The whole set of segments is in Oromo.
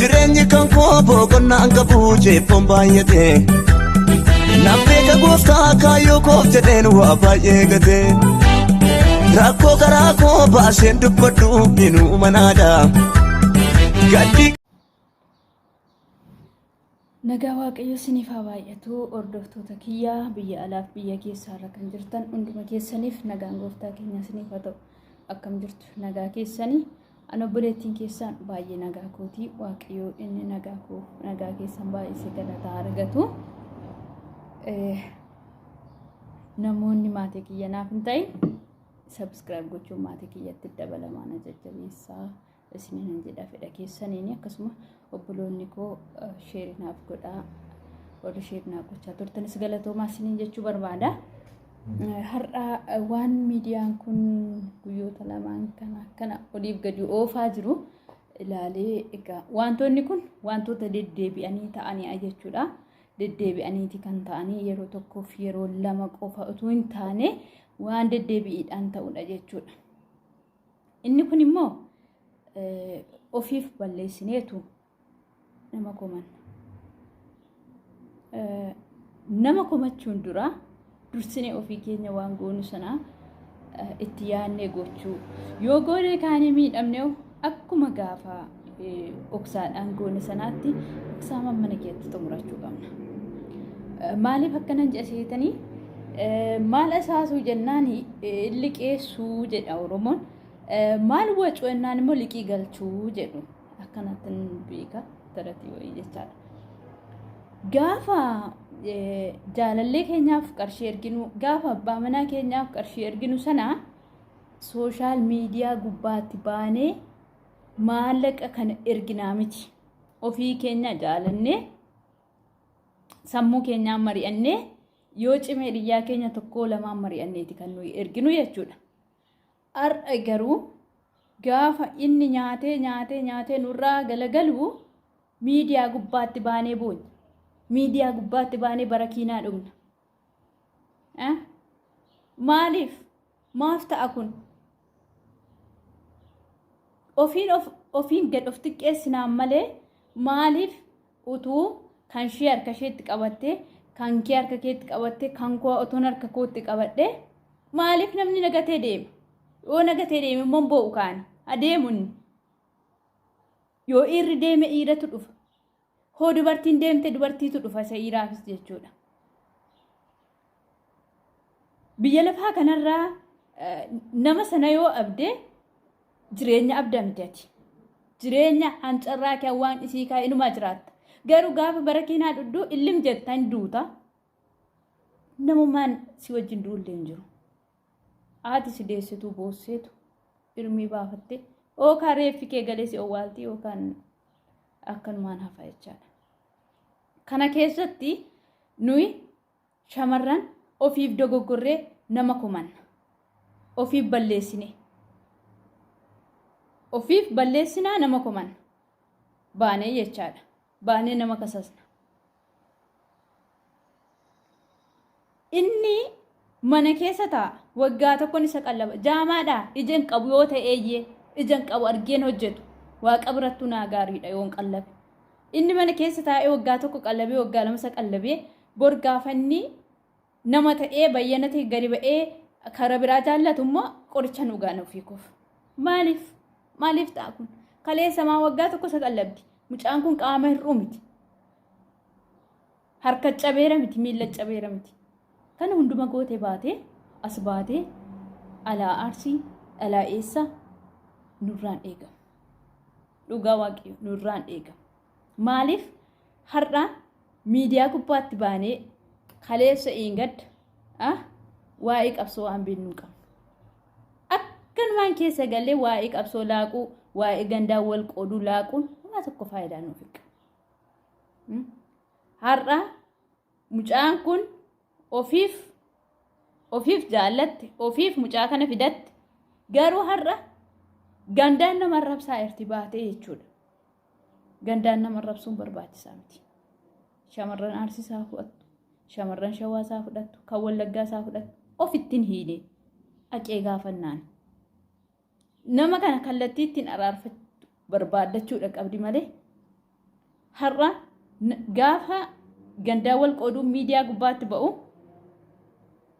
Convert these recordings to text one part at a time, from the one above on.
jireenyi kan koo boqonnaan qabu jeefoon baay'ate nafeeka gooftaa kaayyoo koof jedheen waa baay'ee gate rakkoo karaa koo baaseen dubbadhu inuu manaadha gaddi. Nagaa waaqayyo isiniif haa baay'atu hordoftoota kiyyaa biyya alaaf biyya keessaarra kan jirtan hunduma keessaniif nagaan gooftaa keenya isiniif haa ta'u. Akkam jirtu nagaa keessanii ana obboleettiin keessan baay'ee nagaa kootii waaqayyo inni nagaa koo nagaa keessan baay'ee galataa argatu. Namoonni maatii kiyya naaf hin ta'in subscribe gochuun maatii kiyyatti dabalamaan jajjabeessaa isiniin jedha fedha keessaniin akkasuma obboloonni koo share naaf godhaa warri share naaf gochaa turtanis galatoomaa isiniin jechuu barbaada. Har'a waan miidiyaan kun guyyoota lamaan kana oliif gadi oofaa jiru ilaalee egaa wantoonni kun wantoota deddeebi'anii ta'anii jechuudha. Deddeebi'aniiti kan ta'anii yeroo tokkoof yeroo lama qofa utuu hin taane waan deddeebi'iidhaan ta'udha jechuudha. Inni kun immoo ofiif balleessineetu nama koman. Nama komachuun dura dursine ofii keenya waan goonu sana itti yaadnee gochuu yoo goone kaanii miidhamne akkuma gaafa oksaadhaan goone sanaatti oksaa mana keessatti xumurachuu qabna. Maaliif akkanan jedhaseetanii maal asaasuu jennaan liqeessuu jedha Oromoon. Maal wacuu jennaan immoo liqii galchuu jedhu akkanatti beeka taratii wayii jechaadha. Gaafa jaalallee keenyaaf qarshii erginu gaafa abbaa manaa keenyaaf qarshii erginu sana sooshaal miidiyaa gubbaatti baanee maallaqa kana erginaa miti. Ofii keenya jaalannee sammuu keenyaan mari'annee yoo cimee dhiyyaa keenya tokko lamaan mari'anneeti kan nuyi erginu jechuudha. Har'a garuu gaafa inni nyaatee nurraa galagalu miidiyaa gubbaatti baanee boonya. Miidiyaa gubbaatti baanee barakiinaa dhugna. Maaf ta'a kun? Ofiin gad of xiqqeessinaan malee maaliif utuu kan shee harka isheetti qabattee kan kee harka keetti qabattee kan koo otoon harka kootti qabadhee maaliif namni nagatee deema? Yoo nagatee deeme immoo boo'u kaani adeemuun yoo irri deeme dhiiratu dhufa. Hoo dubartiin deemte dubartiitu dhufa isa dhiiraafis jechuudha. Biyya lafaa kanarraa nama sana yoo abdee jireenya abdamteeti. Jireenya hancarraa kee waan isii kaa inumaa jiraatta. Garuu gaafa barakiinaa dhudduu illim jettan duuta. Namummaan si wajjin duullee hin jiru. Haati si deessituu boosseetu ilmii baafattee yookaan reeffi kee galee si owwaalti yookaan akkanumaan hafa jechaadha. Kana keessatti nuyi shamarran ofiif dogoggorree nama kumanna. Ofiif balleessine. Ofiif balleessinaa nama kumanna. Baanee jechaadha. Baanee nama kasasna. Inni mana keessa taa'a. Waggaa tokkoon isa qallaba. Jaamaadhaa ijaan qabu yoo ta'eeyyee ijaan qabu argeen hojjetu. Waaqa birattuu naa gaariidha yoon qallabe. Inni mana keessa taa'ee waggaa tokko qallabee waggaa lama isa qallabee bor gaafanni nama ta'ee bayyana ta'e gadi ba'ee karaa biraa jaallatu immoo qoricha dhugaan ofii koof. Maaliif ta'a kun? Kaleessamaa waggaa tokko isa qallabdi. Mucaan kun qaama hir'uu miti. Harka cabeera miti, miila cabeera miti. Kana hunduma gootee baatee as baatee alaa arsii alaa eessa nurraan eegamu. Dhugaa waaqayyo nurraan eegamu. Maaliif har'a miidiyaa gubbaatti baanee kaleessa eeggadda waa'ee qabsoo waan beeknu hin qabnu. Akkanumaan keessa galee waa'ee qabsoo laaquu waa'ee gandaa wal qooduu laaquun waa tokko faayidaa nuuf hin qabu. Har'a mucaan kun ofiif jaallatte ofiif mucaa kana fidatte garuu har'a gandaan nama arrabsaa irti baatee jechuudha. Gandaan nama arrabsuun barbaachisaa miti. Shamarran Arsiisaa fudhattu, shamarran Shawaasaa fudhattu, kan Wallaggaasaa fudhattu ofittiin hiidee aqee gaafannaan. Nama kana kallattii ittiin araarfattu barbaaddachuudha qabdi malee har'a gaafa gandaa wal qooduu miidiyaa gubbaatti ba'u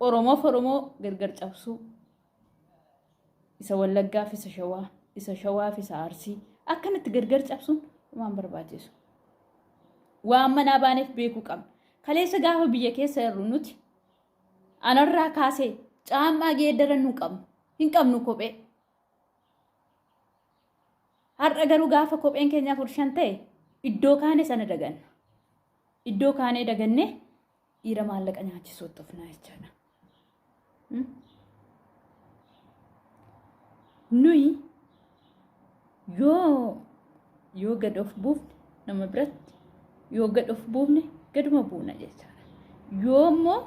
Oromoo gargar cabsuu isa Wallaggaaf isa Shawaaf isa Arsii akkanatti gargar cabsuun waan barbaachisu. Waan manaa baaneef beekuu qabna. Kaleessa gaafa biyya keessa jirru nuti anarraa kaasee caammaa geeddaran hin qabnu kophee. Har'a garuu gaafa kopheen keenyaaf urshan ta'e iddoo kaane sana daganna. Iddoo kaanee dagannee dhiira maallaqa nyaachisuutti ofnaa jechaadha. Nuyi yoo gad of buufne nama biratti yoo gad of buufne gaduma buuna jechaadha. Yoo immoo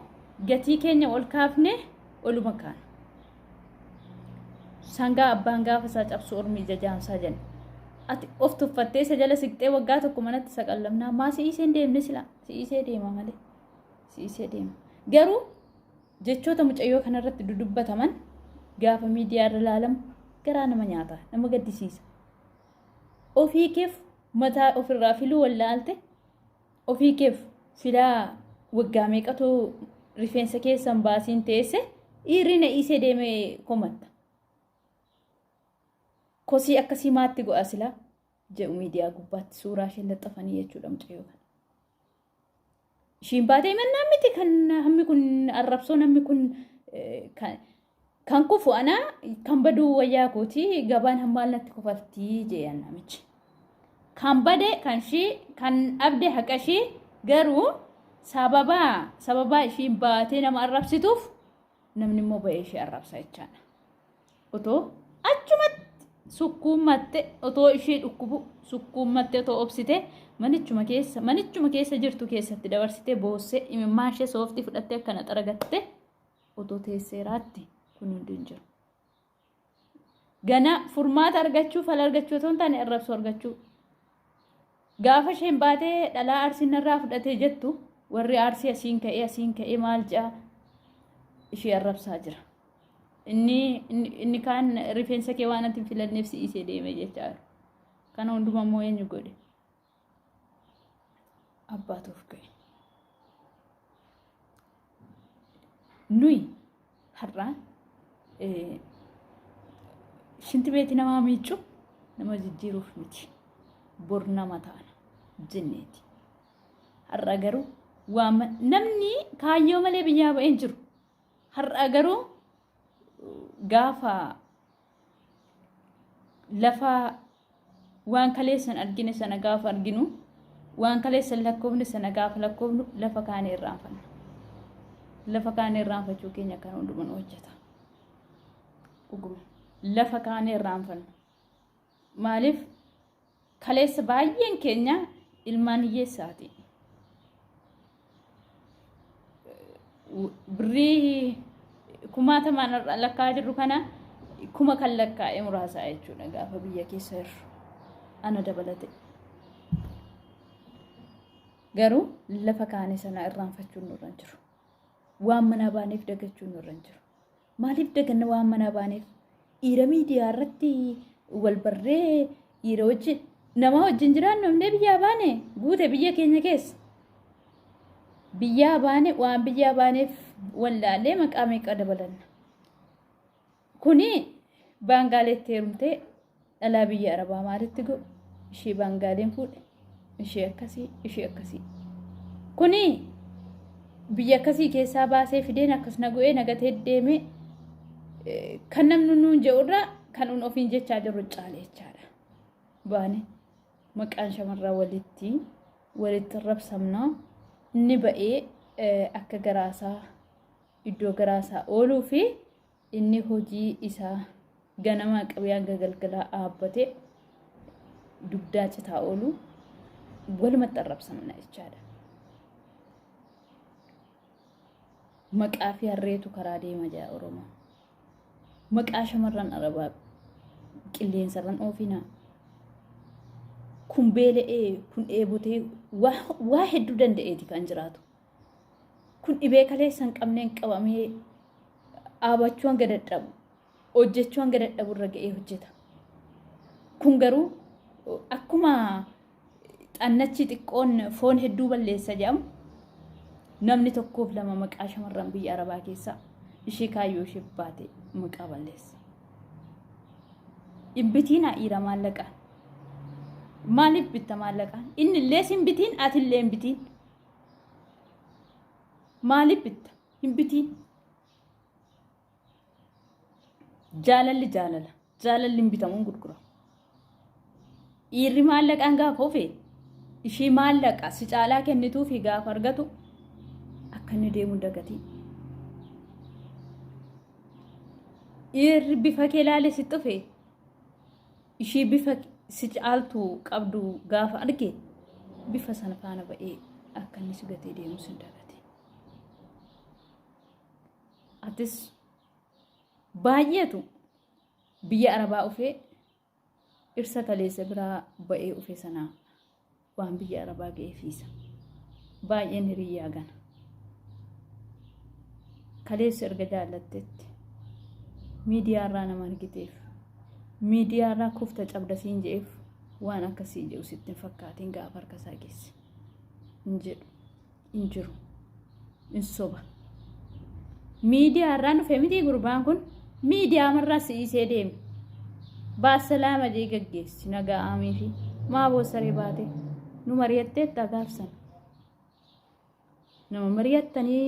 gatii keenya ol kaafne oluma kaana. Sangaa abbaan gaafa isaa cabsu ormi jajaamsaa jenna. Ati of tuffattee isa jala siqxee waggaa tokko manatti saqallamnaa maa si'iseen deemne sila si'isee deema malee si'isee deema. Garuu jechoota mucayyoo kanarratti dudubbataman gaafa miidiyaa irra ilaalamu garaa nama nyaata nama gaddisiisa. Ofii keef mataa ofirraa filuu wallaalte ofii keef filaa waggaa meeqatu rifeensa keessan baasiin teesse dhiirri na isee deemee komatta. Kosii akkasii maatti go'a sila jedhu miidiyaa gubbaatti suuraa ishee laxxafanii jechuudha mucayyoo kana. Ishiin baatee mannaa miti kan hammi kun arrabsoo namni kun kan kufu anaa kan baduu wayyaa kooti gabaan hammaan natti kofaltii jedhan namichi. Kan bade kan abde haqa ishee garuu sababa ishiin baatee nama arrabsituuf namni immoo ba'ee ishee arrabsa jechaadha. Otoo achumatti sukkuumatte otoo ishee dhukkubu sukkuumatte otoo obsite manichuma keessa jirtu keessatti dabarsitee boossee imimmaan ishee sooftii fudhattee akkana xaragatte otoo teesseeraatti kun hundi hin jiru. Gana furmaata argachuu fala argachuu otoo hin taane arrabsoo argachuu. Gaafa isheen baatee dhalaa Arsiin irraa fudhatee jettu warri Arsii asiin ka'ee maal ja'a ishee arrabsaa jira. Inni kaan rifeensa kee waan ati filanneef si'isee deeme jechaadha. Kana hundumaa immoo eenyu godhe? Abbaatuuf ga'e. Nuyi har'aan shinti beeti namaa miiccu nama jijjiiruuf miti. Bor nama taana jenneeti. Har'a garuu namni kaayyoo malee biyyaa ba'een jiru. Har'a garuu gaafa lafa waan kaleessan argine sana gaafa arginu waan kaleessan lakkoofne sana gaafa lakkoofnu lafa kaanee irraanfanna. Lafa kaanee irraanfachuu keenya kan hundumaan hojjeta. Lafa kaanee irraanfanna. Maaliif kaleessa baay'een keenya ilmaan hiyyeessaati. Birrii kumaatamaan lakkaa jirru kana kuma kan lakkaa'ee muraasaa jechuudha gaafa biyya keessa jirru ana dabalate. Garuu lafa kaanee sana irraanfachuun nurra hin jiru. Waan manaa baaneef dagachuun nurra hin jiru. Maaliif daganna waan manaa baaneef? Dhiira miidiyaa irratti wal barree dhiira wajjin nama wajjin jiraannu amnee biyyaa baane guute biyya keenya keessa. Biyyaa baane waan biyyaa baaneef wallaalee maqaa meeqa dabalanna. Kuni Baangaaleetti heerumtee dhalaa biyya Arabaa maalitti godhu? Ishee Baangaaleen fuudhe. Ishee akkasii. Kuni biyya akkasii keessaa baasee fideen akkasuma go'ee nagatee deemee kan namni nuun jedhurraa kan nuun ofiin jechaa jirru caalee jechaadha. Baane maqaan shamarraa walitti rabsamnaa inni ba'ee akka garaasaa iddoo garaasaa ooluu fi inni hojii isaa ganamaa qabee hanga galgalaa dhaabbatee dugdaa citaa oolu walumatti arrabsamna jechaadha. Maqaa fi harreetu karaa deema jaa Oromoo. Maqaa shamarran Arabaa qilleensarran oofinaa. Kun beela'ee kun dheebotee waa hedduu danda'eeti kan jiraatu. Kun dhibee kaleessan qabneen qabamee dhaabachuu hanga dadhabu hojjechuu hanga dadhabu irra ga'ee hojjeta. Kun garuu akkuma xannachi xiqqoon foon hedduu balleessa jedhamu namni tokkoof lama maqaa shamarran biyya arabaa keessaa ishee kaayyoo ishee baate maqaa balleessa. Ibbitiin ha'iira maallaqaa. Maaliif bitta maallaqaa? Inni illee sin bitiin ati illee hin bitiin. Maaliif bitta? Hin bitiin. Jaalalli jaalala. Jaalalli hin bitamuun gurguramu. Dhiirri maallaqaan gaafa ofee ishii maallaqa si caalaa kennituu fi gaafa argatu akka inni deemu dagatii. Dhiirri bifa kee ilaalee si dhufee ishii bifa si caaltu qabdu gaafa arge bifa sana faana ba'ee akka inni si gatee deemu sin dagatii. Atis baay'eetu biyya arabaa ufee irsa kaleessa biraa ba'ee ufee sanaa waan biyya arabaa ga'ee fiisa. Baay'een hiriyyaa gana. Kaleessa erga jaallatteetti miidiyaa irraa nama argiteef miidiyaa irraa kufta cabdasiin je'eef waan akkasii jedhu sitti hin fakkaatiin gaafa harka isaa geesse. Hin jedhu, hin jiru, hin soba. Miidiyaa irraa dhufee miti gurbaan kun miidiyaa marraa si'isee deeme. Baasalaama jee gaggeessi nagaa aamii fi maa boosaree baate nu mari'atteetta gaafsan. Nama mari'attanii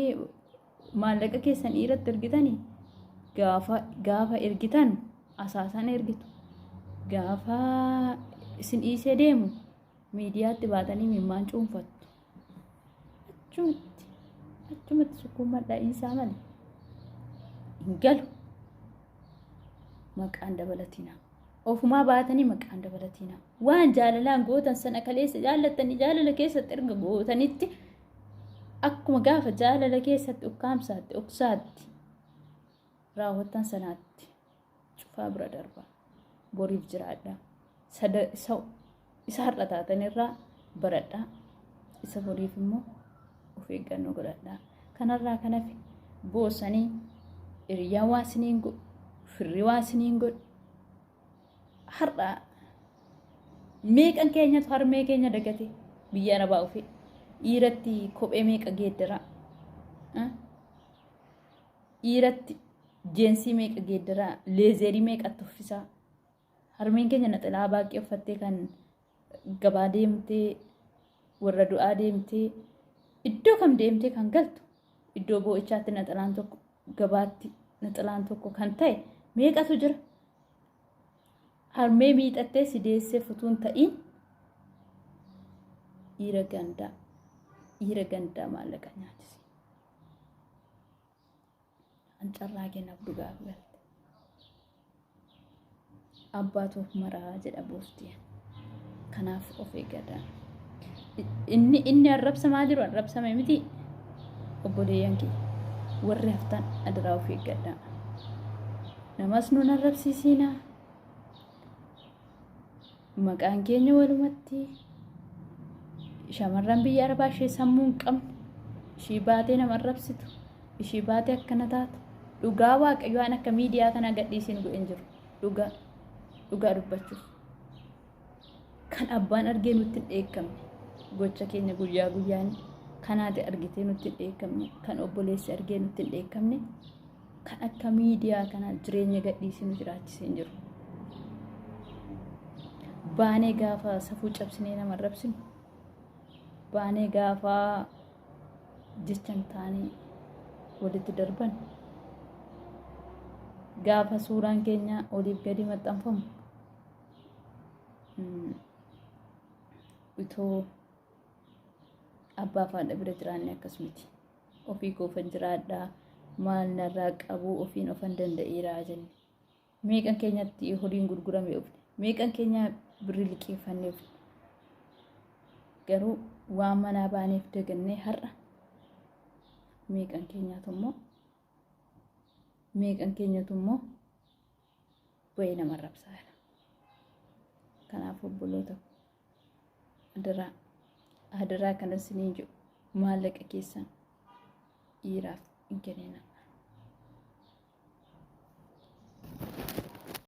maallaqa keessan dhiiratti ergitanii gaafa ergitan asaasan ergitu. Gaafa isin dhiisee deemu miidiyaatti baatanii mimmaan cuunfattu. Achumatti sukkuumadhaa isaa malee hin galu. Maqaan dabalatina. Ofumaa baatanii maqaan dabalatina. Waan jaalalaan gootan sana kaleessa jaallattanii jaalala keessatti erga gootanitti akkuma gaafa jaalala keessatti ukkaamsaatti oksaatti raawwattan sanaatti cufaa bira darba. Boriif jiraadha. Isa har'a taatan irraa baradhaa. Isa boriif immoo of eeggannoo godhadhaa. Kanarraa kan hafe boosanii hiriyyaan waa isiniin godhu. Firri waa isiniin godhu. Har'a meeqan keenyatu harmee keenya dagate biyya arabaa ufee dhiiratti kophee meeqa geeddaraa. Dhiiratti jeensii meeqa geeddaraa leezerii meeqa tuffisaa. Harmeen keenya naxalaa baaqii uffattee kan gabaa deemtee warra du'aa deemtee iddoo kam deemtee kan galtu iddoo boo'ichaatti naxalaan tokko gabaatti naxalaan tokko kan ta'e meeqatu jira. Harmee miidhattee si deessee futuun ta'iin dhiira gandaa maallaqa nyaachise. Ancarraa kennaaf dhugaaf galte. Abbaatuuf maraa jedha boostii. Kanaaf of eeggadhaa. Inni arrabsamaa jiru arrabsame miti obboleeyyan kee warri haftan adaraa of eeggadhaa. Namas nuun arrabsiisinaa. Maqaan keenya walumatti shamarran biyya arabaa ishee sammuu hin qabne ishii baatee nama arrabsitu ishii baatee akkana taatu dhugaa waaqayyo waan akka miidiyaa kana gadhiisiin godhen jiru dhugaa dubbachuuf kan abbaan argee nutti hin dheekkamne gocha keenya guyyaa guyyaan kanaati argitee nutti hin dheekkamne kan obboleessi argee nutti hin dheekkamne kan akka miidiyaa kana jireenya gadhiisiin jiraachisee jiru. Baanee gaafa safuu cabsinee nama arrabsinu baanee gaafa jechan taanii walitti darban gaafa suuraan keenya oliif gadi maxxanfamu itoo abbaa faadha bira jiraanne akkas miti. Ofii koofan jiraadhaa maal narraa qabuu ofiin ofan danda'eeraa jenne. Meeqan keenyatti horiin gurgurame ofne meeqan keenya birri liqeeffannee ofne garuu waan manaa baaneef dagannee har'a meeqan keenyatu immoo bu'ee nama arrabsaa jira. Kanaaf obboloota adaraa kanas ni jiru maallaqa keessan dhiiraaf hin kennina.